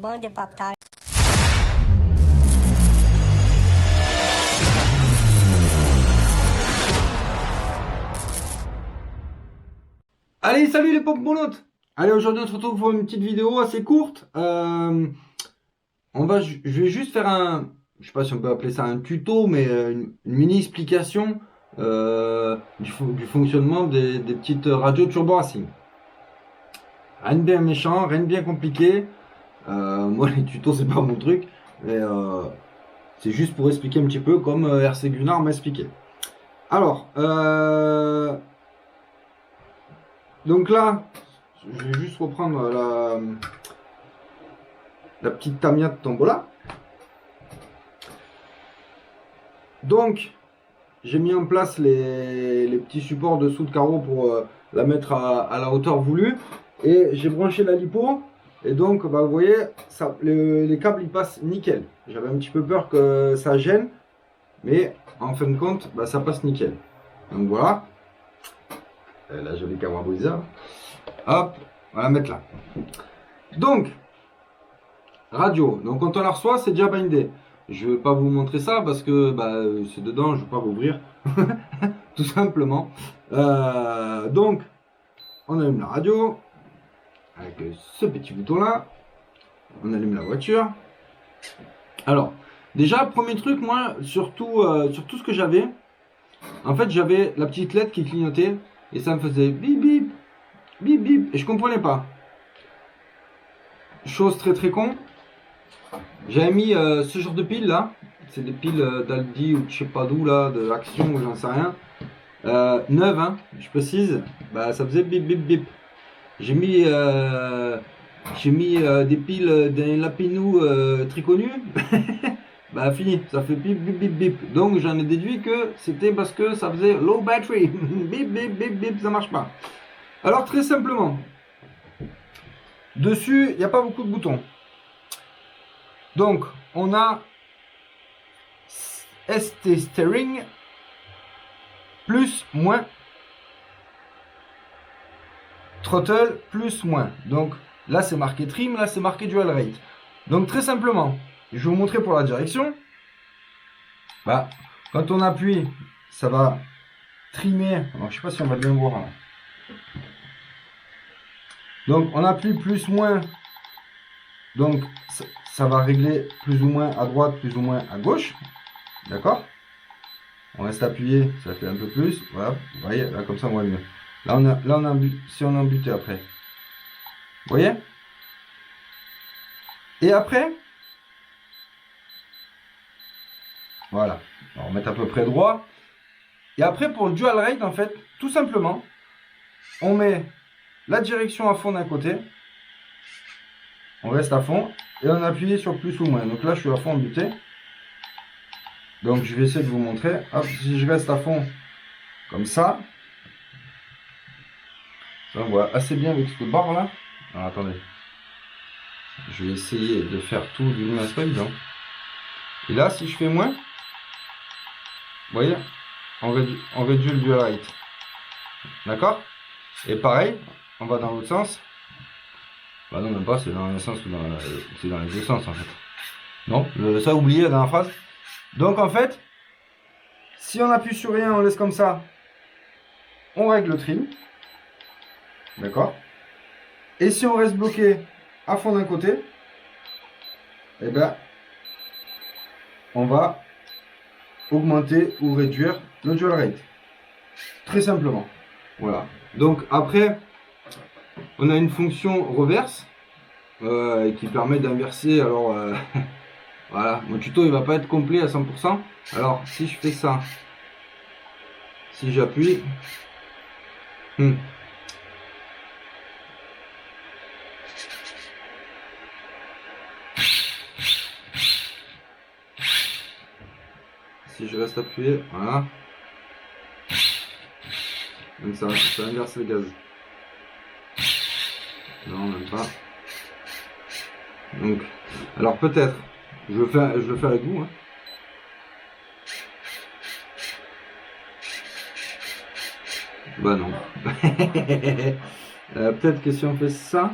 bon de pop-tart. Allez, salut les pomponotes! Allez, aujourd'hui on se retrouve pour une petite vidéo assez courte. Je vais juste faire je sais pas si on peut appeler ça un tuto, mais une mini explication du fonctionnement des petites radios Turbo Racing. Rien de bien méchant, rien de bien compliqué. Moi les tutos c'est pas mon truc, mais c'est juste pour expliquer un petit peu comme RC Gunnar m'a expliqué. Alors, donc là, je vais juste reprendre la petite Tamiya de Tombola. Donc, j'ai mis en place les petits supports dessous de carreau pour la mettre à la hauteur voulue. Et j'ai branché la lipo. Et donc, bah, vous voyez, les câbles ils passent nickel. J'avais un petit peu peur que ça gêne. Mais en fin de compte, bah, ça passe nickel. Donc voilà. La jolie caméra briseur. Hop, on va la mettre là. Donc, radio. Donc quand on la reçoit, c'est déjà bindé. Je ne vais pas vous montrer ça parce que bah, c'est dedans, je ne vais pas rouvrir. Tout simplement. Donc, on allume la radio avec ce petit bouton là. On allume la voiture. Alors, déjà, premier truc, moi, sur tout ce que j'avais, en fait, j'avais la petite LED qui clignotait et ça me faisait bip bip, bip bip, et je comprenais pas. Chose très très con. J'avais mis ce genre de piles là, c'est des piles d'Aldi ou je sais pas d'où là, de Action ou j'en sais rien. Neuves, hein, je précise, bah ça faisait bip bip bip. J'ai mis des piles d'un Lapinou très connu, bah fini, ça fait bip bip bip bip. Donc j'en ai déduit que c'était parce que ça faisait low battery, bip bip bip bip, ça marche pas. Alors très simplement, dessus il n'y a pas beaucoup de boutons. Donc, on a ST Steering, plus, moins, throttle, plus, moins. Donc, là, c'est marqué trim, là, c'est marqué dual rate. Donc, très simplement, je vais vous montrer pour la direction. Bah, quand on appuie, ça va trimer. Alors, je sais pas si on va bien voir. Là. Donc, on appuie plus, moins. Donc, ça va régler plus ou moins à droite, plus ou moins à gauche. D'accord? On reste appuyé, ça fait un peu plus. Voilà, vous voyez, là comme ça on voit mieux. Si on a embuté après. Vous voyez? Et après, voilà, on va remettre à peu près droit. Et après pour le dual rate, en fait, tout simplement, on met la direction à fond d'un côté. On reste à fond et on appuie sur plus ou moins. Donc là, je suis à fond embuté. Donc je vais essayer de vous montrer. Hop, si je reste à fond comme ça on voit assez bien avec ce barre là. Alors attendez. Je vais essayer de faire tout d'une main, c'est pas évident. Et là, si je fais moins, vous voyez, on réduit le dual rate. D'accord? Et pareil, on va dans l'autre sens. Bah non, même pas, c'est dans le sens ou c'est dans les deux sens en fait. Non, ça oublié la dernière phrase. Donc en fait, si on appuie sur rien, on laisse comme ça, on règle le trim. D'accord? Et si on reste bloqué à fond d'un côté, eh ben, on va augmenter ou réduire le dual rate. Très simplement. Voilà. Donc après, on a une fonction reverse qui permet d'inverser. Alors voilà, mon tuto il va pas être complet à 100%. Alors si je fais ça, si j'appuie, si je reste appuyé, voilà. Donc ça inverse le gaz. Non, même pas. Donc, alors peut-être, je le fais avec vous. Hein. Bah non. Peut-être que si on fait ça.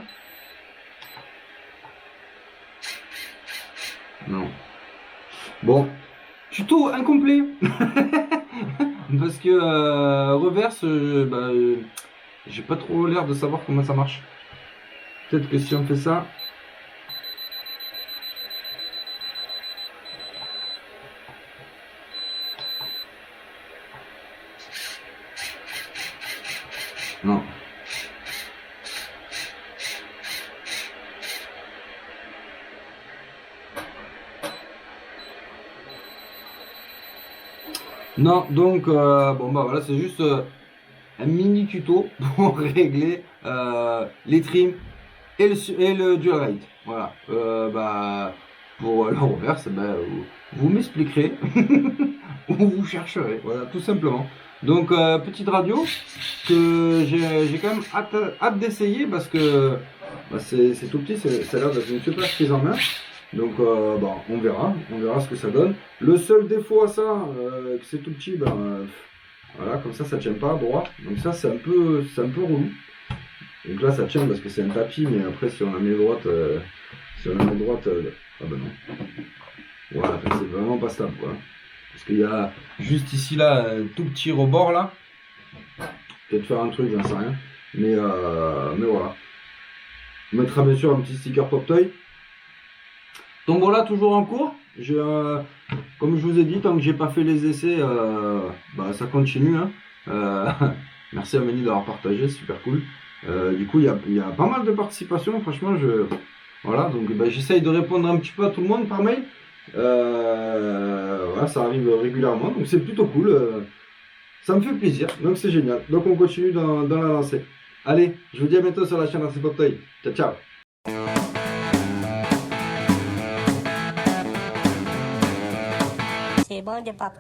Bon, tuto incomplet. Parce que reverse, j'ai pas trop l'air de savoir comment ça marche. Peut-être que si on fait ça... Non. Non, donc, bon bah voilà, c'est juste un mini tuto pour régler les trims et le dual rate. Voilà. Pour le reverse, vous m'expliquerez ou vous chercherez. Voilà, tout simplement. Donc, petite radio que j'ai quand même hâte d'essayer parce que c'est tout petit, ça a l'air d'être une super prise en main. Donc, on verra ce que ça donne. Le seul défaut à ça, que c'est tout petit, voilà, comme ça tient pas droit. Donc ça, c'est un peu relou. Donc là, ça tient parce que c'est un tapis, mais après, si on la met droite, ah ben non. Voilà, c'est vraiment pas stable, quoi. Parce qu'il y a juste ici, là, un tout petit rebord, là. Peut-être faire un truc, j'en sais rien. Mais voilà. On mettra bien sûr un petit sticker Pop Toy. Donc voilà, toujours en cours. Comme je vous ai dit, tant que j'ai pas fait les essais, ça continue. Hein. Merci à Mani d'avoir partagé, c'est super cool. Du coup, il y a pas mal de participation. Franchement, voilà, donc j'essaye de répondre un petit peu à tout le monde par mail. Voilà, ça arrive régulièrement, donc c'est plutôt cool. Ça me fait plaisir, donc c'est génial. Donc on continue dans la lancée. Allez, je vous dis à bientôt sur la chaîne RC Pop Toy. Ciao, ciao. C'est bon de pop